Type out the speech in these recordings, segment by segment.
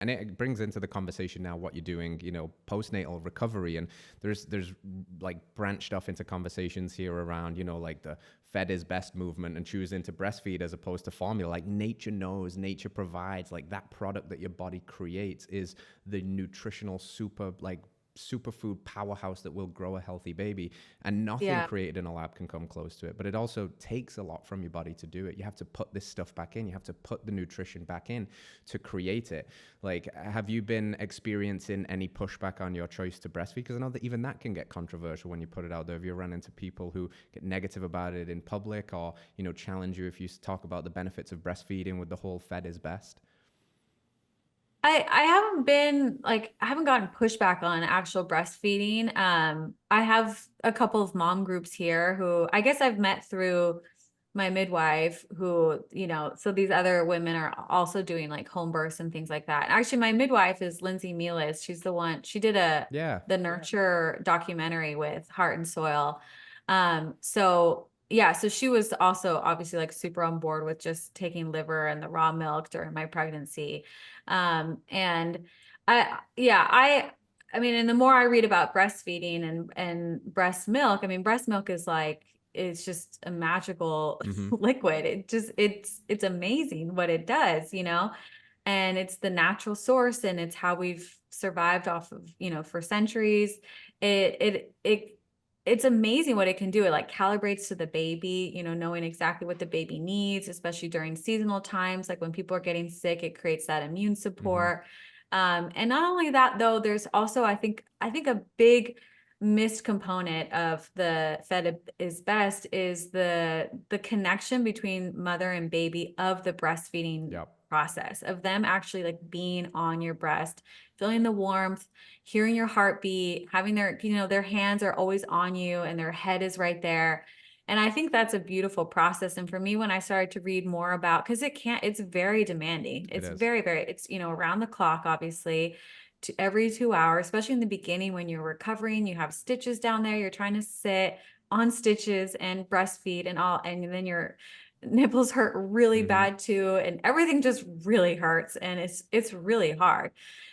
And it brings into the conversation now what you're doing, postnatal recovery. And there's like branched off into conversations here around, like the fed is best movement and choosing to breastfeed as opposed to formula. Like nature knows, nature provides, like that product that your body creates is the nutritional superfood powerhouse that will grow a healthy baby, and nothing Yeah. created in a lab can come close to it. But it also takes a lot from your body to do it. You have to put this stuff back in, you have to put the nutrition back in to create it. Like, have you been experiencing any pushback on your choice to breastfeed? Because I know that even that can get controversial when you put it out there. Have you run into people who get negative about it in public, or challenge you if you talk about the benefits of breastfeeding with the whole fed is best? I haven't been like, I haven't gotten pushback on actual breastfeeding. I have a couple of mom groups here who I guess I've met through my midwife who, so these other women are also doing like home births and things like that. Actually, my midwife is Lindsay Mealis. She's the one, she did Yeah. the Nurture documentary with Heart and Soil. So yeah, so she was also obviously like super on board with just taking liver and the raw milk during my pregnancy. And yeah, I mean, and the more I read about breastfeeding and breast milk, I mean, breast milk is like, it's just a magical Mm-hmm. liquid. It's amazing what it does, and it's the natural source and it's how we've survived off of, for centuries. It it's amazing what it can do. It like calibrates to the baby, knowing exactly what the baby needs, especially during seasonal times. Like when people are getting sick, it creates that immune Mm-hmm. support. And not only that, though, there's also, I think a big missed component of the fed is best is the connection between mother and baby of the breastfeeding Yep. process of them actually like being on your breast, feeling the warmth, hearing your heartbeat, having their hands are always on you and their head is right there. And I think that's a beautiful process. And for me, when I started to read more about, because it's very demanding. It It's is. very, very, it's, around the clock, obviously, to every 2 hours, especially in the beginning when you're recovering, you have stitches down there, you're trying to sit on stitches and breastfeed and all, and then your nipples hurt really Mm-hmm. bad too, and everything just really hurts, and it's really hard,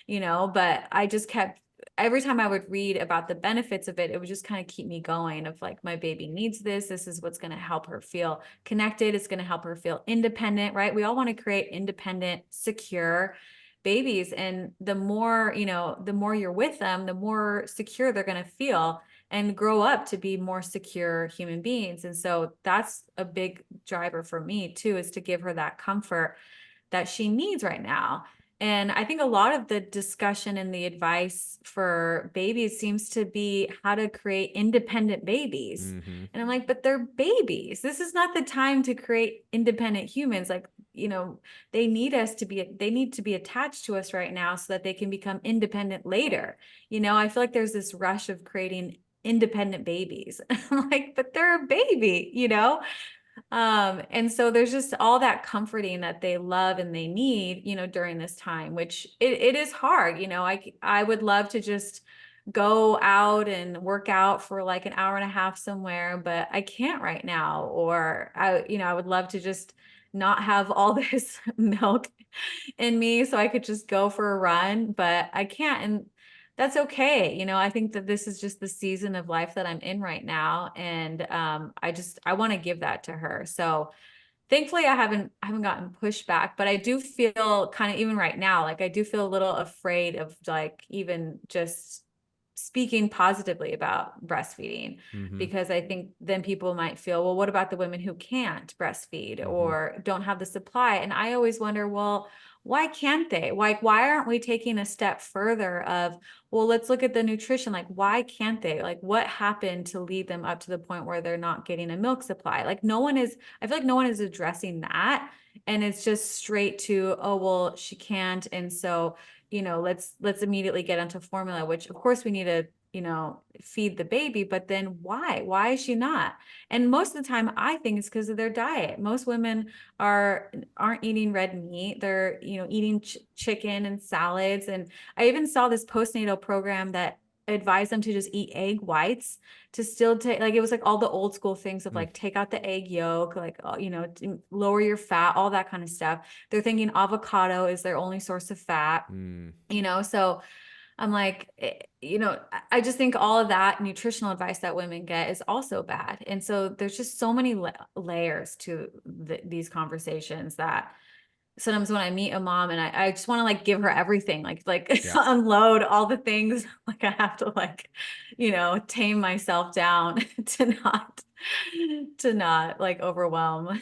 but I just kept, every time I would read about the benefits of it, it would just kind of keep me going of like, my baby needs this is what's going to help her feel connected, it's going to help her feel independent, right? We all want to create independent, secure babies, and the more, the more you're with them, the more secure they're going to feel and grow up to be more secure human beings. And so that's a big driver for me too, is to give her that comfort that she needs right now. And I think a lot of the discussion and the advice for babies seems to be how to create independent babies. Mm-hmm. And I'm like, but they're babies. This is not the time to create independent humans. Like, they need they need to be attached to us right now so that they can become independent later. I feel like there's this rush of creating independent babies. I'm like, but they're a baby, and so there's just all that comforting that they love and they need, during this time, which it is hard. I would love to just go out and work out for like an hour and a half somewhere, but I can't right now. Or I would love to just not have all this milk in me so I could just go for a run, but I can't. And that's okay. I think that this is just the season of life that I'm in right now. And I want to give that to her. So thankfully I haven't gotten pushback, but I do feel kind of, even right now, like I do feel a little afraid of like even just speaking positively about breastfeeding, Mm-hmm. because I think then people might feel, well, what about the women who can't breastfeed Mm-hmm. or don't have the supply? And I always wonder, well, why can't they? Like, why aren't we taking a step further of, well, let's look at the nutrition. Like, why can't they? Like, what happened to lead them up to the point where they're not getting a milk supply? Like, I feel like no one is addressing that. And it's just straight to, oh, well, she can't. And so, let's immediately get onto formula, which of course we need to, feed the baby, but then why is she not? And most of the time I think it's because of their diet. Most women aren't eating red meat. They're, eating chicken and salads. And I even saw this postnatal program that advise them to just eat egg whites, to still take, like, it was like all the old school things of like, take out the egg yolk, like, you know, lower your fat, all that kind of stuff. They're thinking avocado is their only source of fat, you know? So I'm like, you know, I just think all of that nutritional advice that women get is also bad. And so there's just so many layers to these conversations that sometimes when I meet a mom and I just want to like give her everything, like Yeah. unload all the things, like I have to like, you know, tame myself down to not like overwhelm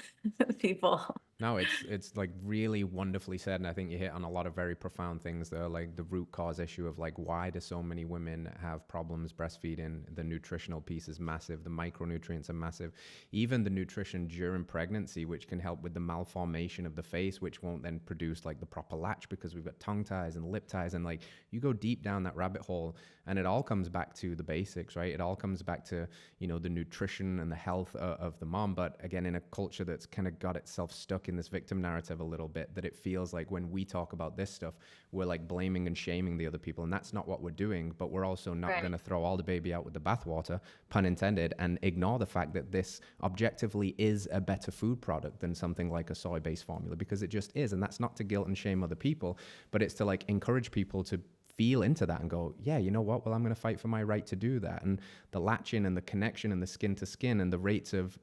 people. No, it's like really wonderfully said, and I think you hit on a lot of very profound things there, like the root cause issue of like why do so many women have problems breastfeeding? The nutritional piece is massive, the micronutrients are massive, even the nutrition during pregnancy, which can help with the malformation of the face, which won't then produce like the proper latch because we've got tongue ties and lip ties, and like you go deep down that rabbit hole, and it all comes back to the basics, right? It all comes back to, you know, the nutrition and the health of the mom. But again, in a culture that's kind of got itself stuck in this victim narrative a little bit, that it feels like when we talk about this stuff, we're like blaming and shaming the other people. And that's not what we're doing. But we're also not going to throw all the baby out with the bathwater, pun intended, and ignore the fact that this objectively is a better food product than something like a soy-based formula, because it just is. And that's not to guilt and shame other people, but it's to like encourage people to feel into that and go, yeah, you know what? Well, I'm going to fight for my right to do that. And the latching and the connection and the skin to skin and the rates of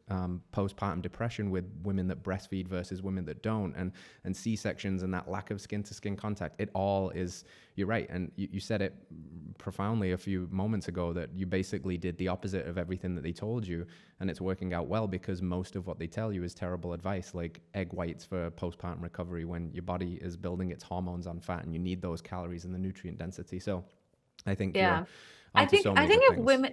postpartum depression with women that breastfeed versus women that don't, and C-sections and that lack of skin to skin contact, it all is, you're right. And you said it profoundly a few moments ago, that you basically did the opposite of everything that they told you. And it's working out well, because most of what they tell you is terrible advice, like egg whites for postpartum recovery, when your body is building its hormones on fat and you need those calories and the nutrient density. So I think you're onto so many good things.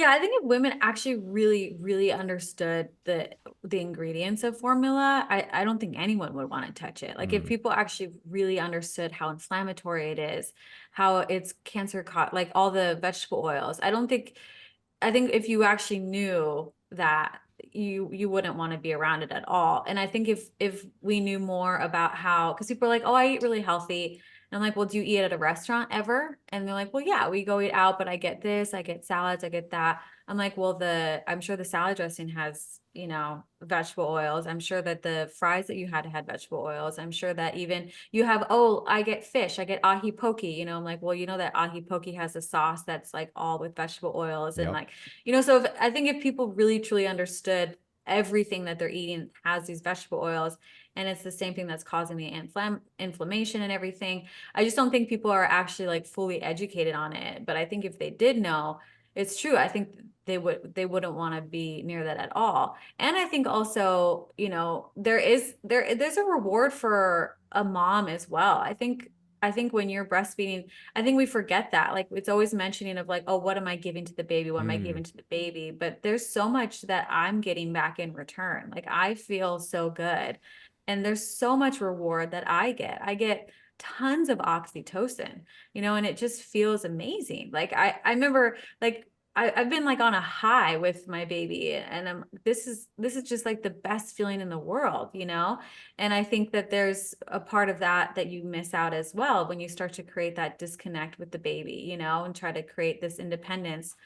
I think if women actually really, really understood the ingredients of formula, I don't think anyone would want to touch it. Like if people actually really understood how inflammatory it is, how it's like all the vegetable oils, I think if you actually knew that, you wouldn't want to be around it at all. And I think if we knew more about how, because people are like, oh, I eat really healthy. And I'm like, well, do you eat at a restaurant ever? And they're like, well, yeah, we go eat out, but I get this, I get salads, I get that. I'm like, well, I'm sure the salad dressing has, you know, vegetable oils. I'm sure that the fries that you had vegetable oils. I'm sure that even you have, oh, I get fish, I get ahi poke, you know, I'm like, well, you know, that ahi poke has a sauce that's like all with vegetable oils. And like, you know, so I think if people really truly understood everything that they're eating has these vegetable oils, and it's the same thing that's causing the inflammation and everything, I just don't think people are actually like fully educated on it. But I think if they did know, it's true, I think they wouldn't want to be near that at all. And I think also, you know, there's a reward for a mom as well. I think when you're breastfeeding, I think we forget that. Like it's always mentioning of like, oh, what am I giving to the baby? What am I giving to the baby? But there's so much that I'm getting back in return. Like I feel so good. And there's so much reward that I get. I get tons of oxytocin, you know, and it just feels amazing. Like I remember like I've been like on a high with my baby, and this is just like the best feeling in the world, you know? And I think that there's a part of that you miss out as well when you start to create that disconnect with the baby, you know, and try to create this independence.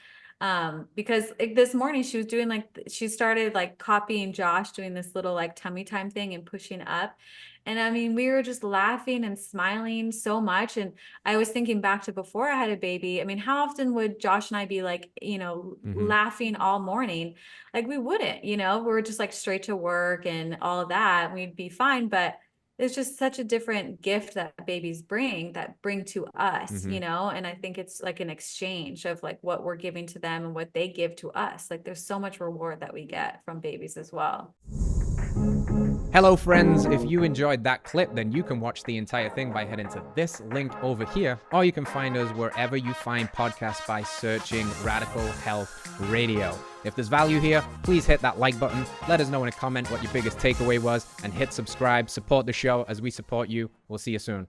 Because like this morning she was doing like, she started like copying Josh doing this little like tummy time thing and pushing up. And I mean, we were just laughing and smiling so much. And I was thinking back to before I had a baby. I mean, how often would Josh and I be like, you know, laughing all morning? Like we wouldn't, you know, we were just like straight to work and all of that. We'd be fine. But it's just such a different gift that babies bring to us, you know? And I think it's like an exchange of like what we're giving to them and what they give to us. Like there's so much reward that we get from babies as well. Hello friends, if you enjoyed that clip, then you can watch the entire thing by heading to this link over here, or you can find us wherever you find podcasts by searching Radical Health Radio. If there's value here, please hit that like button, let us know in a comment what your biggest takeaway was, and hit subscribe, support the show as we support you. We'll see you soon.